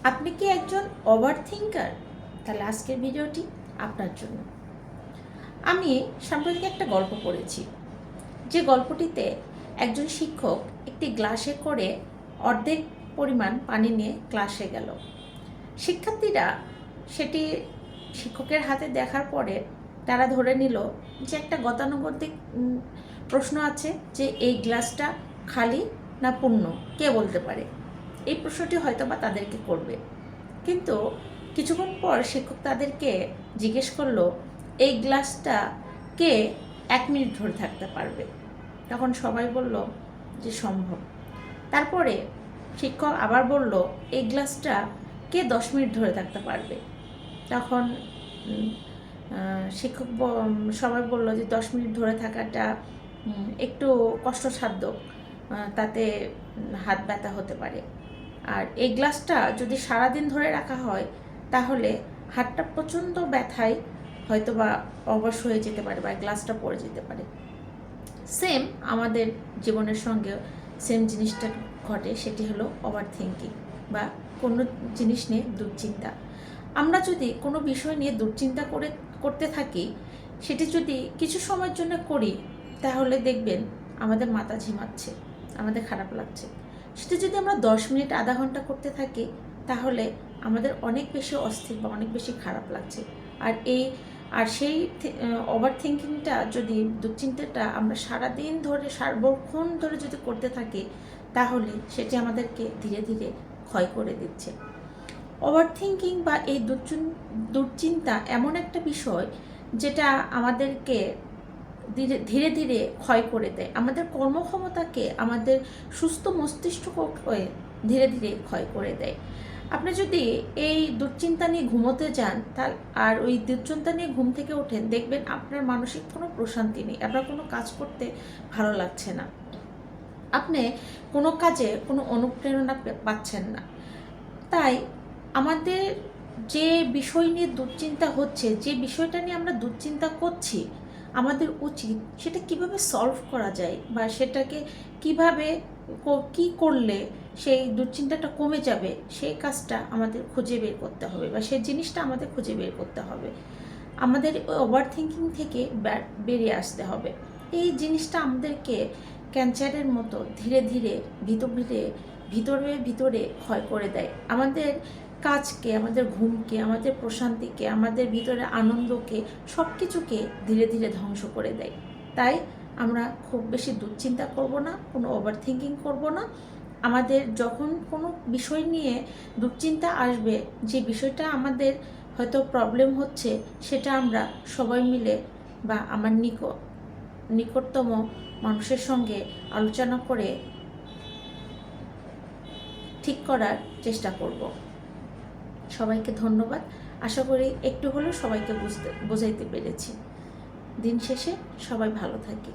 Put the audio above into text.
আপনি কি একজন ওভার থিঙ্কার? তাহলে আজকের ভিডিওটি আপনার জন্য। আমি সাম্প্রতিক একটা গল্প পড়েছি, যে গল্পটিতে একজন শিক্ষক একটি গ্লাসে করে অর্ধেক পরিমাণ পানি নিয়ে ক্লাসে গেল। শিক্ষার্থীরা সেটি শিক্ষকের হাতে দেখার পরে তারা ধরে নিল যে একটা গতানুগতিক প্রশ্ন আছে, যে এই গ্লাসটা খালি না পূর্ণ, কে বলতে পারে? এই প্রশ্নটি হয়তো বা তাদেরকে করবে। কিন্তু কিছুক্ষণ পর শিক্ষক তাদেরকে জিজ্ঞেস করলো, এই গ্লাসটা কে 1 মিনিট ধরে থাকতে পারবে? তখন সবাই বলল যে সম্ভব। তারপরে শিক্ষক আবার বলল, এই গ্লাসটা কে 10 মিনিট ধরে থাকতে পারবে? তখন শিক্ষক সবাই বলল যে 10 মিনিট ধরে থাকাটা একটু কষ্টসাধ্য, তাতে হাত ব্যথা হতে পারে। আর এই গ্লাসটা যদি সারাদিন ধরে রাখা হয় তাহলে হাতটা প্রচণ্ড ব্যথায় হয়তো বা অবশ হয়ে যেতে পারে বা গ্লাসটা পড়ে যেতে পারে। সেম আমাদের জীবনের সঙ্গে সেম জিনিসটা ঘটে, সেটি হলো ওভার থিঙ্কিং বা কোনো জিনিস নিয়ে দুশ্চিন্তা। আমরা যদি কোনো বিষয় নিয়ে দুশ্চিন্তা করতে থাকি, সেটি যদি কিছু সময়ের জন্য করি, তাহলে দেখবেন আমাদের মাথা ঝিমাচ্ছে, আমাদের খারাপ লাগছে। সেটা যদি আমরা 10 মিনিট আধা ঘন্টা করতে থাকি, তাহলে আমাদের অনেক বেশি অস্থির বা অনেক বেশি খারাপ লাগছে। আর সেই ওভার থিঙ্কিংটা যদি, দুশ্চিন্তাটা আমরা সারাদিন ধরে সার্বক্ষণ ধরে যদি করতে থাকি, তাহলে সেটি আমাদেরকে ধীরে ধীরে ক্ষয় করে দিচ্ছে। ওভার থিঙ্কিং বা এই দুশ্চিন্তা এমন একটা বিষয় যেটা আমাদেরকে ধীরে ধীরে ক্ষয় করে দেয়, আমাদের কর্মক্ষমতাকে, আমাদের সুস্থ মস্তিষ্ককে ধীরে ধীরে ক্ষয় করে দেয়। আপনি যদি এই দুশ্চিন্তা নিয়ে ঘুমোতে যান আর ওই দুশ্চিন্তা নিয়ে ঘুম থেকে ওঠেন, দেখবেন আপনার মানসিক কোনো প্রশান্তি নেই, আপনার কোনো কাজ করতে ভালো লাগছে না, আপনি কোনো কাজে কোনো অনুপ্রেরণা পাচ্ছেন না। তাই আমাদের যে বিষয় নিয়ে দুশ্চিন্তা হচ্ছে, যে বিষয়টা নিয়ে আমরা দুশ্চিন্তা করছি, আমাদের উচিত সেটা কিভাবে সলভ করা যায় বা সেটাকে কিভাবে কি করলে সেই দুশ্চিন্তাটা কমে যাবে, সেই কাজটা আমাদের খুঁজে বের করতে হবে বা সেই জিনিসটা আমাদের খুঁজে বের করতে হবে। আমাদের ওভার থিঙ্কিং থেকে বেরিয়ে আসতে হবে। এই জিনিসটা আমাদেরকে ক্যান্সারের মতো ধীরে ধীরে ভিতরে ভিতরে ক্ষয় করে দেয়। আমাদের কাজকে, আমাদের ঘুমকে, আমাদের প্রশান্তিকে, আমাদের ভিতরে আনন্দকে, সব কিছুকে ধীরে ধীরে ধ্বংস করে দেয়। তাই আমরা খুব বেশি দুশ্চিন্তা করব না, কোনো ওভার থিঙ্কিং করব না। আমাদের যখন কোনো বিষয় নিয়ে দুশ্চিন্তা আসবে, যে বিষয়টা আমাদের হয়তো প্রবলেম হচ্ছে, সেটা আমরা সবাই মিলে বা আমার নিকটতম মানুষের সঙ্গে আলোচনা করে ঠিক করার চেষ্টা করব। সবাইকে ধন্যবাদ। আশা করি একটু হলেও সবাইকে বোঝাইতে পেরেছি। দিন শেষে সবাই ভালো থাকি।